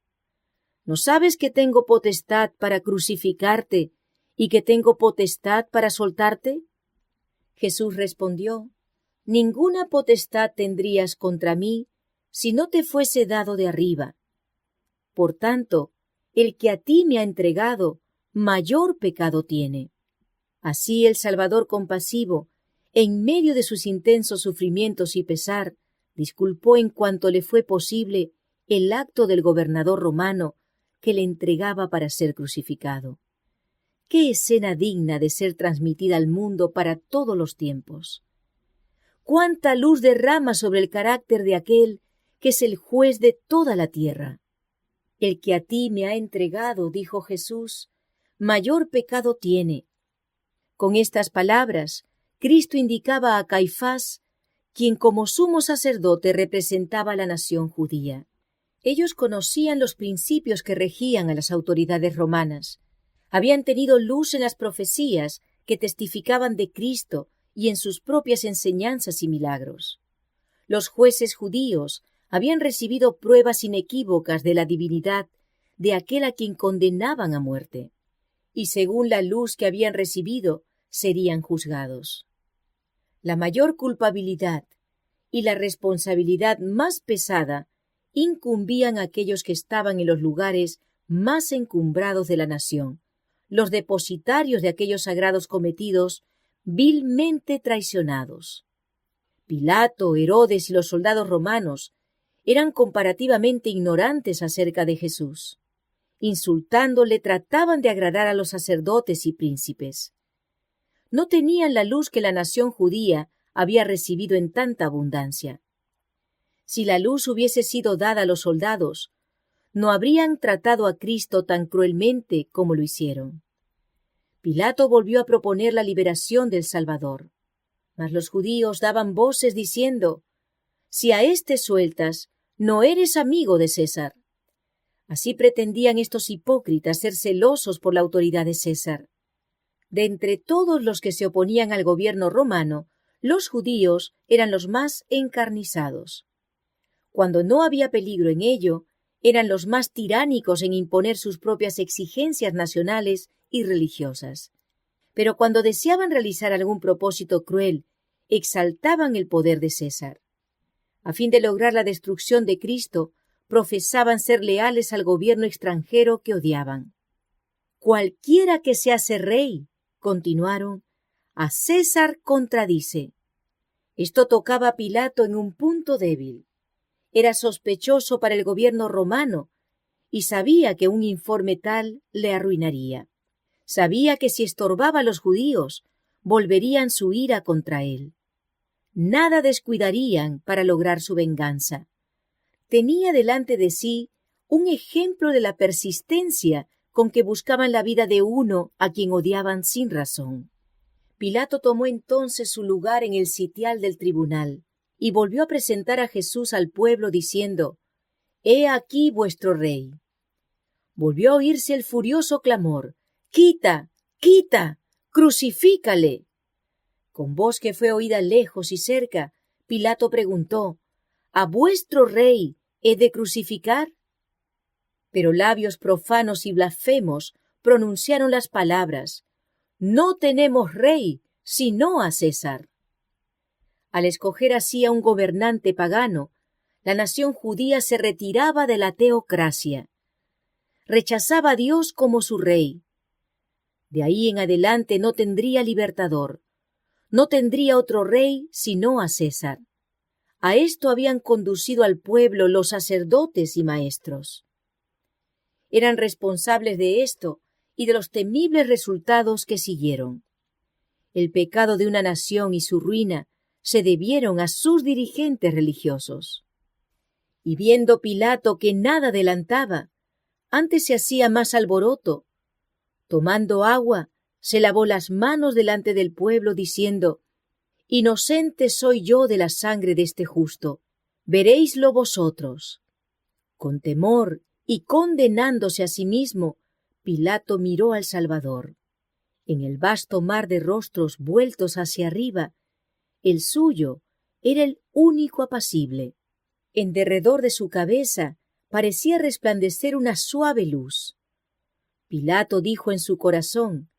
¿No sabes que tengo potestad para crucificarte y que tengo potestad para soltarte?». Jesús respondió: «Ninguna potestad tendrías contra mí si no te fuese dado de arriba. Por tanto, el que a ti me ha entregado, mayor pecado tiene». Así el Salvador compasivo, en medio de sus intensos sufrimientos y pesar, disculpó en cuanto le fue posible el acto del gobernador romano que le entregaba para ser crucificado. ¡Qué escena digna de ser transmitida al mundo para todos los tiempos! ¡Cuánta luz derrama sobre el carácter de aquel que es el juez de toda la tierra! «El que a ti me ha entregado», dijo Jesús, «mayor pecado tiene». Con estas palabras, Cristo indicaba a Caifás, quien como sumo sacerdote representaba a la nación judía. Ellos conocían los principios que regían a las autoridades romanas. Habían tenido luz en las profecías que testificaban de Cristo y en sus propias enseñanzas y milagros. Los jueces judíos habían recibido pruebas inequívocas de la divinidad de aquel a quien condenaban a muerte, y según la luz que habían recibido, serían juzgados. La mayor culpabilidad y la responsabilidad más pesada incumbían a aquellos que estaban en los lugares más encumbrados de la nación, los depositarios de aquellos sagrados cometidos, vilmente traicionados. Pilato, Herodes y los soldados romanos eran comparativamente ignorantes acerca de Jesús. Insultándole, trataban de agradar a los sacerdotes y príncipes. No tenían la luz que la nación judía había recibido en tanta abundancia. Si la luz hubiese sido dada a los soldados, no habrían tratado a Cristo tan cruelmente como lo hicieron. Pilato volvió a proponer la liberación del Salvador, mas los judíos daban voces diciendo: «Si a éste sueltas, no eres amigo de César». Así pretendían estos hipócritas ser celosos por la autoridad de César. De entre todos los que se oponían al gobierno romano, los judíos eran los más encarnizados. Cuando no había peligro en ello, eran los más tiránicos en imponer sus propias exigencias nacionales y religiosas. Pero cuando deseaban realizar algún propósito cruel, exaltaban el poder de César. A fin de lograr la destrucción de Cristo, profesaban ser leales al gobierno extranjero que odiaban. «Cualquiera que se hace rey», continuaron, «a César contradice». Esto tocaba a Pilato en un punto débil. Era sospechoso para el gobierno romano y sabía que un informe tal le arruinaría. Sabía que si estorbaba a los judíos, volverían su ira contra él. Nada descuidarían para lograr su venganza. Tenía delante de sí un ejemplo de la persistencia con que buscaban la vida de uno a quien odiaban sin razón. Pilato tomó entonces su lugar en el sitial del tribunal y volvió a presentar a Jesús al pueblo diciendo: «He aquí vuestro rey». Volvió a oírse el furioso clamor: «¡Quita! ¡Quita! ¡Crucifícale!». Con voz que fue oída lejos y cerca, Pilato preguntó: «¿A vuestro rey he de crucificar?». Pero labios profanos y blasfemos pronunciaron las palabras: «No tenemos rey, sino a César». Al escoger así a un gobernante pagano, la nación judía se retiraba de la teocracia. Rechazaba a Dios como su rey. De ahí en adelante no tendría libertador. No tendría otro rey sino a César. A esto habían conducido al pueblo los sacerdotes y maestros. Eran responsables de esto y de los temibles resultados que siguieron. El pecado de una nación y su ruina se debieron a sus dirigentes religiosos. Y viendo Pilato que nada adelantaba, antes se hacía más alboroto. Tomando agua, se lavó las manos delante del pueblo, diciendo: «Inocente soy yo de la sangre de este justo, veréislo vosotros». Con temor y condenándose a sí mismo, Pilato miró al Salvador. En el vasto mar de rostros vueltos hacia arriba, el suyo era el único apacible. En derredor de su cabeza parecía resplandecer una suave luz. Pilato dijo en su corazón: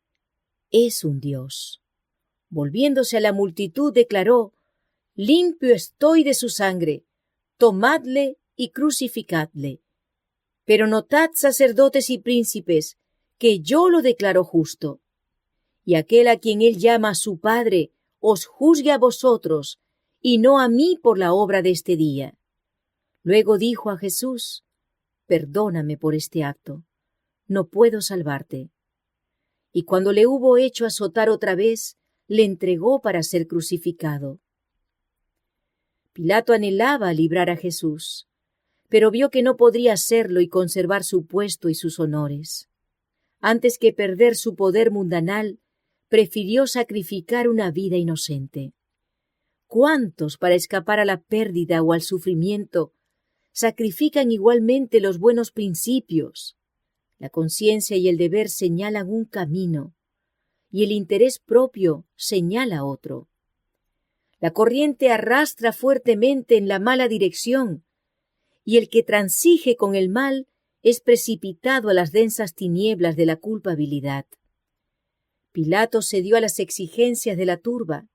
«Es un Dios». Volviéndose a la multitud declaró: «Limpio estoy de su sangre, tomadle y crucificadle. Pero notad, sacerdotes y príncipes, que yo lo declaro justo. Y aquel a quien él llama su Padre os juzgue a vosotros, y no a mí por la obra de este día». Luego dijo a Jesús: «Perdóname por este acto, no puedo salvarte». Y cuando le hubo hecho azotar otra vez, le entregó para ser crucificado. Pilato anhelaba librar a Jesús, pero vio que no podría hacerlo y conservar su puesto y sus honores. Antes que perder su poder mundanal, prefirió sacrificar una vida inocente. ¿Cuántos, para escapar a la pérdida o al sufrimiento, sacrifican igualmente los buenos principios? La conciencia y el deber señalan un camino, y el interés propio señala otro. La corriente arrastra fuertemente en la mala dirección, y el que transige con el mal es precipitado a las densas tinieblas de la culpabilidad. Pilato cedió a las exigencias de la turba.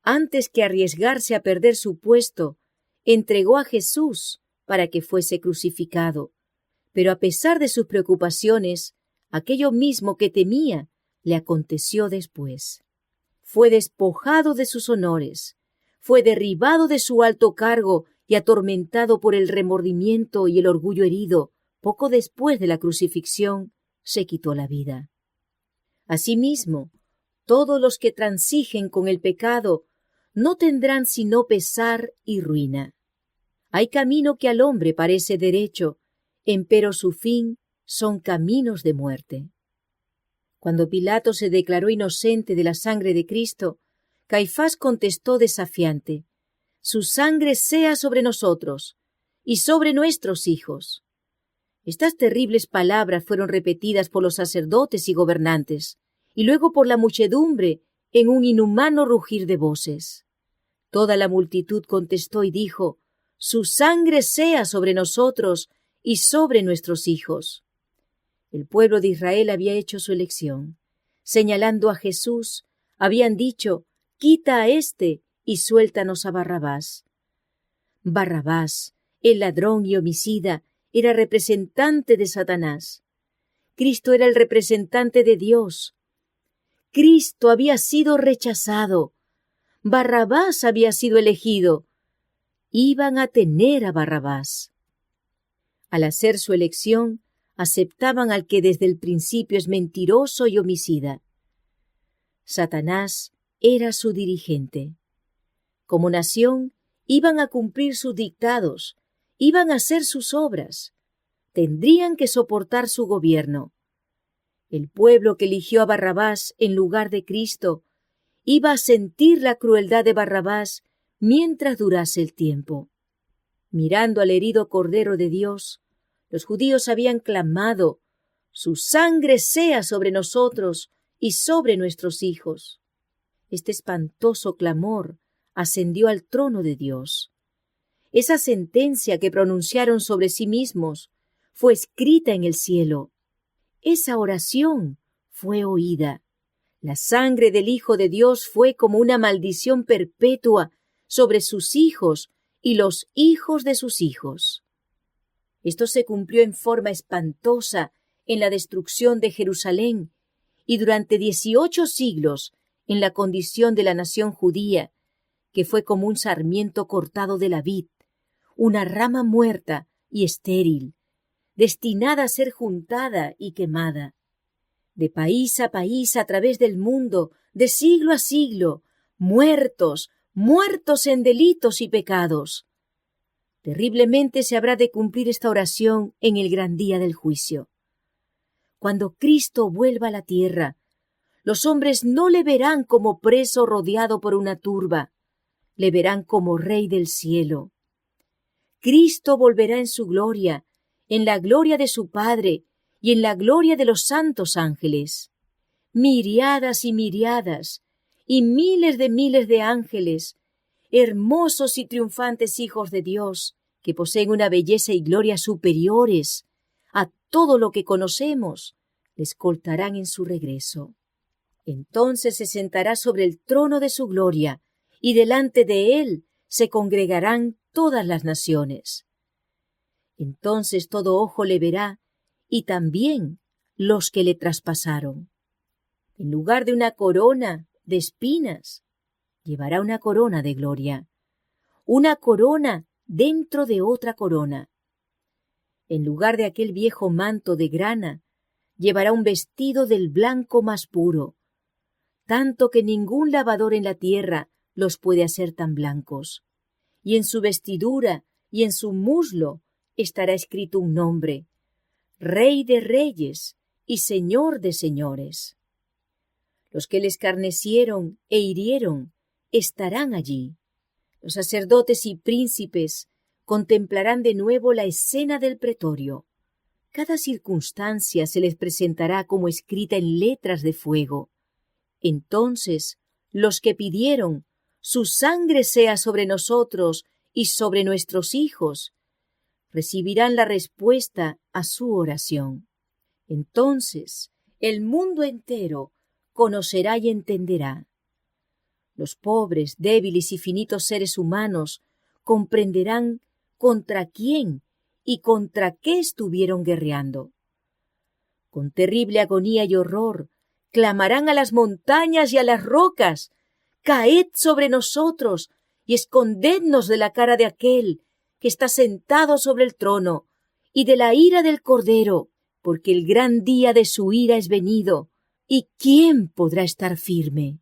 Antes que arriesgarse a perder su puesto, entregó a Jesús para que fuese crucificado. Pero a pesar de sus preocupaciones, aquello mismo que temía le aconteció después. Fue despojado de sus honores, fue derribado de su alto cargo y atormentado por el remordimiento y el orgullo herido. Poco después de la crucifixión, se quitó la vida. Asimismo, todos los que transigen con el pecado no tendrán sino pesar y ruina. Hay camino que al hombre parece derecho, empero su fin son caminos de muerte. Cuando Pilato se declaró inocente de la sangre de Cristo, Caifás contestó desafiante: «Su sangre sea sobre nosotros y sobre nuestros hijos». Estas terribles palabras fueron repetidas por los sacerdotes y gobernantes, y luego por la muchedumbre en un inhumano rugir de voces. Toda la multitud contestó y dijo: «Su sangre sea sobre nosotros y sobre nuestros hijos». El pueblo de Israel había hecho su elección. Señalando a Jesús, habían dicho: «Quita a éste y suéltanos a Barrabás». Barrabás, el ladrón y homicida, era representante de Satanás. Cristo era el representante de Dios. Cristo había sido rechazado. Barrabás había sido elegido. Iban a tener a Barrabás. Al hacer su elección, aceptaban al que desde el principio es mentiroso y homicida. Satanás era su dirigente. Como nación, iban a cumplir sus dictados, iban a hacer sus obras, tendrían que soportar su gobierno. El pueblo que eligió a Barrabás en lugar de Cristo iba a sentir la crueldad de Barrabás mientras durase el tiempo. Mirando al herido Cordero de Dios, los judíos habían clamado: «Su sangre sea sobre nosotros y sobre nuestros hijos». Este espantoso clamor ascendió al trono de Dios. Esa sentencia que pronunciaron sobre sí mismos fue escrita en el cielo. Esa oración fue oída. La sangre del Hijo de Dios fue como una maldición perpetua sobre sus hijos y los hijos de sus hijos. Esto se cumplió en forma espantosa en la destrucción de Jerusalén y durante 18 siglos en la condición de la nación judía, que fue como un sarmiento cortado de la vid, una rama muerta y estéril, destinada a ser juntada y quemada. De país a país, a través del mundo, de siglo a siglo, muertos, muertos en delitos y pecados. Terriblemente se habrá de cumplir esta oración en el gran día del juicio. Cuando Cristo vuelva a la tierra, los hombres no le verán como preso rodeado por una turba, le verán como Rey del cielo. Cristo volverá en su gloria, en la gloria de su Padre y en la gloria de los santos ángeles. Miriadas y miriadas y miles de ángeles, hermosos y triunfantes hijos de Dios, que poseen una belleza y gloria superiores a todo lo que conocemos, le escoltarán en su regreso. Entonces se sentará sobre el trono de su gloria, y delante de él se congregarán todas las naciones. Entonces todo ojo le verá, y también los que le traspasaron. En lugar de una corona de espinas, llevará una corona de gloria, una corona dentro de otra corona. En lugar de aquel viejo manto de grana, llevará un vestido del blanco más puro, tanto que ningún lavador en la tierra los puede hacer tan blancos. Y en su vestidura y en su muslo estará escrito un nombre: Rey de Reyes y Señor de Señores. Los que le escarnecieron e hirieron estarán allí. Los sacerdotes y príncipes contemplarán de nuevo la escena del pretorio. Cada circunstancia se les presentará como escrita en letras de fuego. Entonces, los que pidieron: «Su sangre sea sobre nosotros y sobre nuestros hijos», recibirán la respuesta a su oración. Entonces, el mundo entero conocerá y entenderá. Los pobres, débiles y finitos seres humanos comprenderán contra quién y contra qué estuvieron guerreando. Con terrible agonía y horror, clamarán a las montañas y a las rocas: «Caed sobre nosotros y escondednos de la cara de aquel que está sentado sobre el trono y de la ira del Cordero, porque el gran día de su ira es venido, ¿y quién podrá estar firme?».